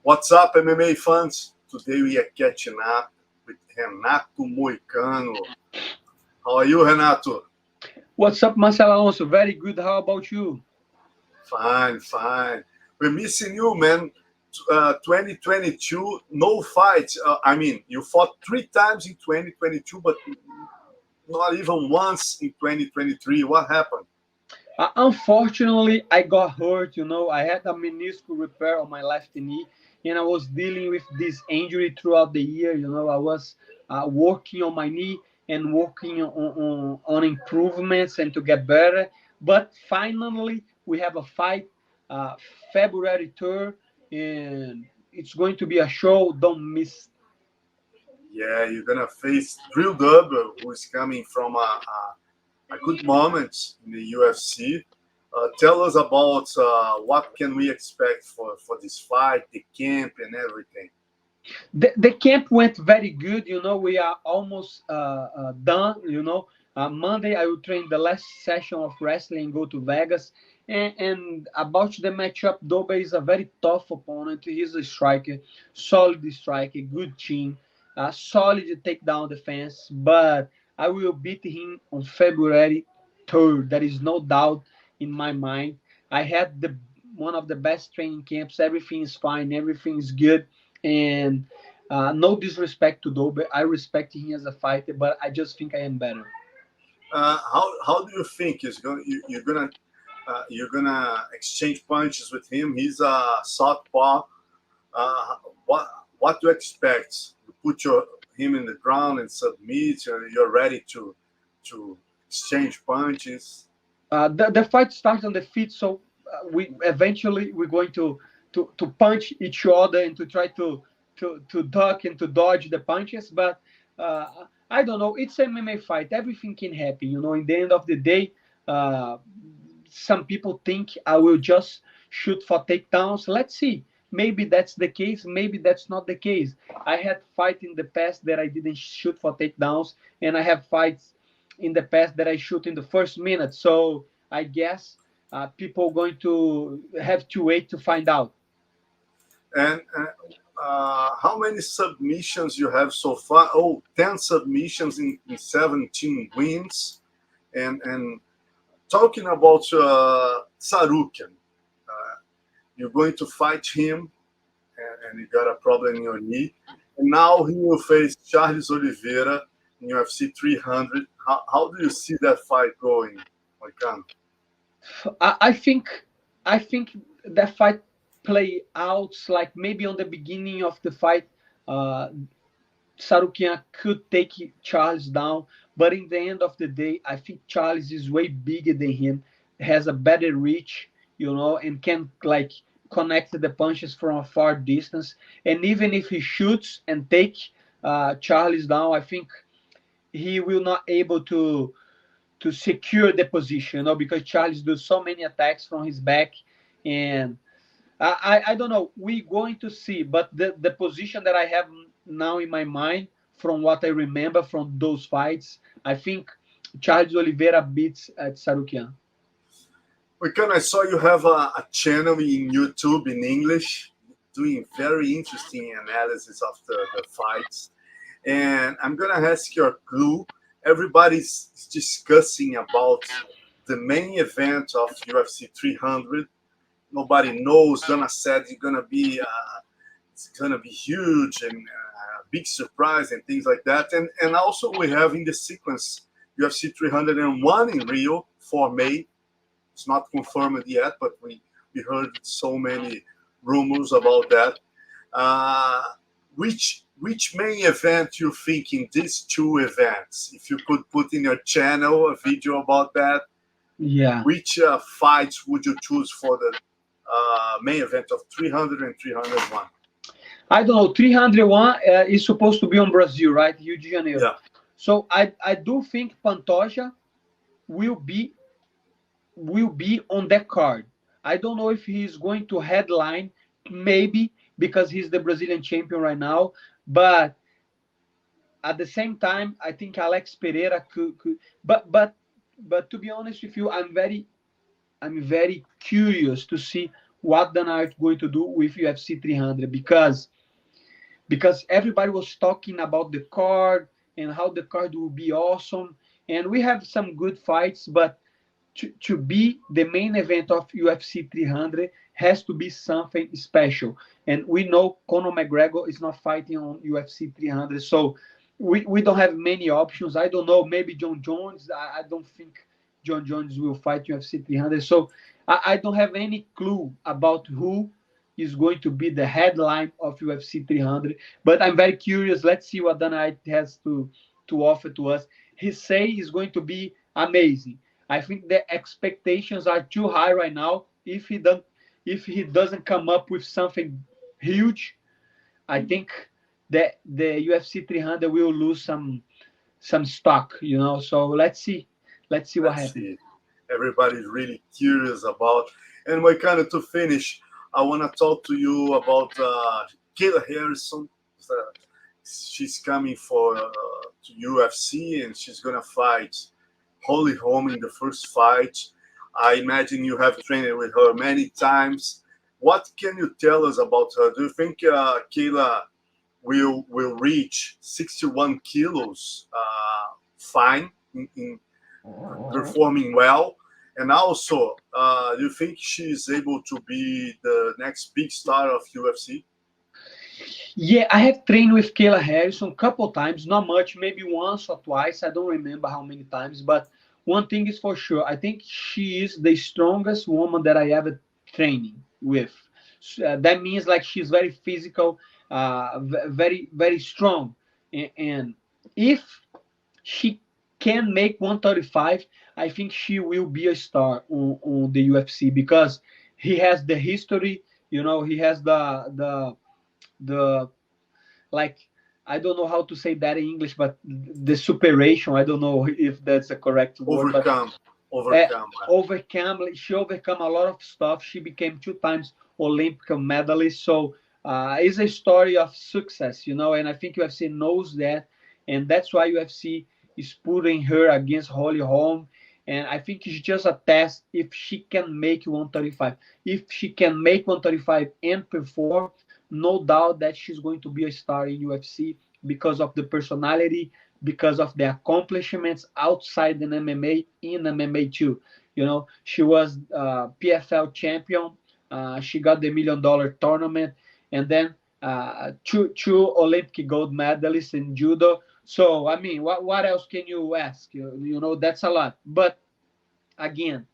What's up, MMA fans? Today we are catching up with Renato Moicano. How are you, Renato? What's up, Marcelo Alonso? Very good. How about you? Fine, fine. We're missing you, man. 2022, no fights. You fought 3 times in 2022, but not even once in 2023. What happened? Unfortunately, I got hurt. I had a meniscal repair on my left knee, and I was dealing with this injury throughout the year. I was working on my knee and working on improvements and to get better. But finally, we have a fight uh, February 3rd, and it's going to be a show. Don't miss. Yeah, you're gonna face Drew Dober, who is coming from a good moment in the UFC. Tell us about what can we expect for this fight, the camp, and everything. The camp went very good. We are almost done. Monday I will train the last session of wrestling and go to Vegas. And about the matchup, Dobe is a very tough opponent. He's a striker, solid striker, good chin, solid takedown defense. But I will beat him on February 3rd. There is no doubt in my mind. I had the one of the best training camps. Everything is fine. Everything is good. And no disrespect to Dober. I respect him as a fighter, but I just think I am better. How do you think you're gonna exchange punches with him? He's a southpaw. What to expect? You put him in the ground and submit. You're ready to exchange punches. The fight starts on the feet, so we're going to punch each other and to try to duck and to dodge the punches. But I don't know. It's an MMA fight. Everything can happen. In the end of the day, uh, some people think I will just shoot for takedowns. Let's see. Maybe that's the case. Maybe that's not the case. I had fight in the past that I didn't shoot for takedowns, and I have fights in the past that I shoot in the first minute. So I guess people are going to have to wait to find out. And how many submissions you have so far? Oh, 10 submissions in 17 wins. And talking about Tsarukyan, you're going to fight him, and you got a problem in your knee. And now he will face Charles Oliveira in UFC 300. How do you see that fight going, Moicano? I think that fight play out like maybe on the beginning of the fight. Uh, Tsarukyan could take Charles down, but in the end of the day, I think Charles is way bigger than him, has a better reach, and can like connect the punches from a far distance. And even if he shoots and take Charles down, I think he will not able to secure the position, because Charles does so many attacks from his back, and I don't know. We're going to see, but the position that I have now in my mind, from what I remember from those fights, I think Charles Oliveira beats Tsarukyan. Moicano, I saw you have a channel in YouTube in English doing very interesting analysis of the fights. And I'm gonna ask you a clue. Everybody's discussing about the main event of UFC 300. Nobody knows. Dana said it's gonna be huge and a big surprise and things like that. And also we have in the sequence UFC 301 in Rio for May. It's not confirmed yet, but we heard so many rumors about that. Uh, which main event you think in these two events? If you could put in your channel a video about that, Yeah. which fights would you choose for the main event of 300 and 301? I don't know. 301 is supposed to be on Brazil, right? Rio de Janeiro. Yeah. So I do think Pantoja will be will be on that card. I don't know if he's going to headline, maybe because he's the Brazilian champion right now. But at the same time, I think Alex Pereira could. But to be honest with you, I'm very curious to see what Dana White going to do with UFC 300, because everybody was talking about the card and how the card will be awesome, and we have some good fights, but to be the main event of UFC 300 has to be something special. And we know Conor McGregor is not fighting on UFC 300, so we don't have many options. I don't know, maybe John Jones. I don't think John Jones will fight UFC 300. So I don't have any clue about who is going to be the headline of UFC 300. But I'm very curious. Let's see what Dana White has to offer to us. He say is going to be amazing. I think the expectations are too high right now. If he doesn't come up with something huge, I think that the UFC 300 will lose some stock, you know. So let's see what Let's happens. see. Everybody's really curious about. And my kind of to finish, I want to talk to you about Kayla Harrison. Uh, she's coming for to UFC and she's gonna fight Holly Holm in the first fight. I imagine you have trained with her many times. What can you tell us about her? Do you think Kayla will reach 61 kilos fine in performing well? And also, do you think she's able to be the next big star of UFC? Yeah, I have trained with Kayla Harrison a couple times, not much, maybe once or twice. I don't remember how many times, but one thing is for sure. I think she is the strongest woman that I ever training with. That means like she's very physical, very very strong, and if she can make 135, I think she will be a star on the UFC because he has the history. You know, he has the like, I don't know how to say that in English, but the superation. I don't know if that's a correct word, but Overcome, uh, overcome. she overcome a lot of stuff. She became 2 times Olympic medalist. So it's a story of success, you know. And I think UFC knows that, and that's why UFC is putting her against Holly Holm. And I think it's just a test if she can make 135. If she can make 135 and perform, no doubt that she's going to be a star in UFC because of the personality, because of the accomplishments outside the MMA, in MMA too. You know, she was PFL champion. She got the $1 million tournament, and then two Olympic gold medalists in judo. So I mean, what else can you ask? You know, that's a lot. But again,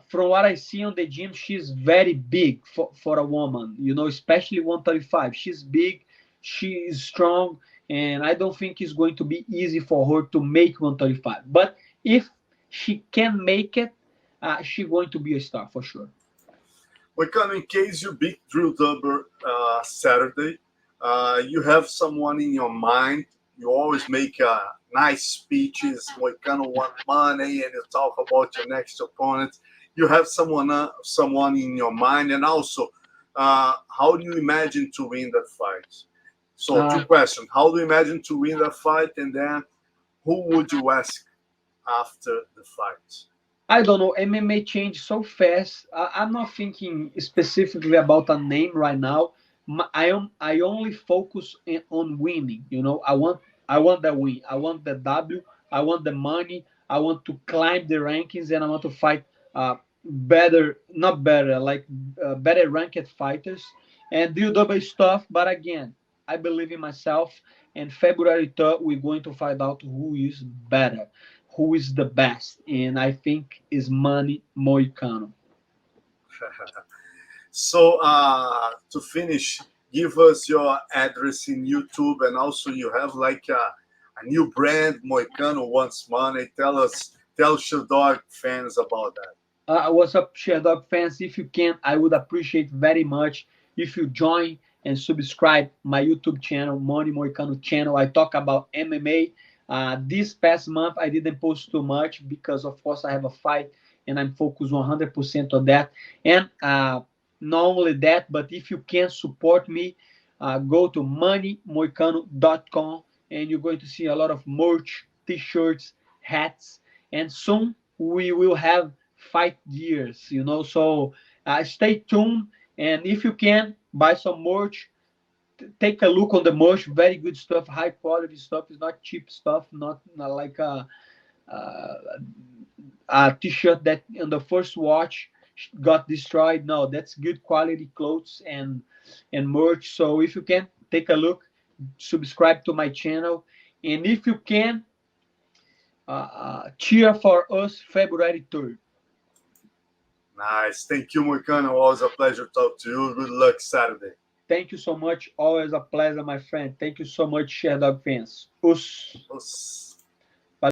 from what I see on the gym, she's very big for a woman, you know, especially 135. She's big, she is strong, and I don't think it's going to be easy for her to make 135. But if she can make it, she's going to be a star for sure. Moicano, in case you beat Drew Dober Saturday, you have someone in your mind. You always make nice speeches. Moicano want money, and you talk about your next opponent. You have someone in your mind, and also, how do you imagine to win that fight? So, two Uh, questions: how do you imagine to win that fight, and then who would you ask after the fight? I don't know. MMA changed so fast. I'm not thinking specifically about a name right now. I only focus on winning. You know, I want the win. I want the W. I want the money. I want to climb the rankings, and I want to fight better, not better, like better ranked fighters and do double stuff. But again, I believe in myself. And February 3rd, we're going to find out who is better, who is the best, and I think is Manny Moicano. So, to finish, give us your address in YouTube, and also you have like a new brand, Moicano Wants Money. Tell Sherdog fans about that. What's up, Sherdog fans? If you can, I would appreciate very much if you join and subscribe my YouTube channel, Money Moicano channel. I talk about MMA. This past month, I didn't post too much because, of course, I have a fight and I'm focused 100% on that. And not only that, but if you can support me, go to moneymoicano.com and you're going to see a lot of merch, t-shirts, hats, and soon we will have fight gears, you know. So Stay tuned, and if you can, buy some merch. Take a look on the merch. Very good stuff, high quality stuff. It's not cheap stuff. Not like uh, a t-shirt that on the first watch got destroyed. No, that's good quality clothes and merch. So if you can, take a look, subscribe to my channel, and if you can, cheer for us February 3rd. Nice. Thank you, Moicano. Always a pleasure to talk to you. Good luck Saturday. Thank you so much. Always a pleasure, my friend. Thank you so much, Sherdog fans. Us.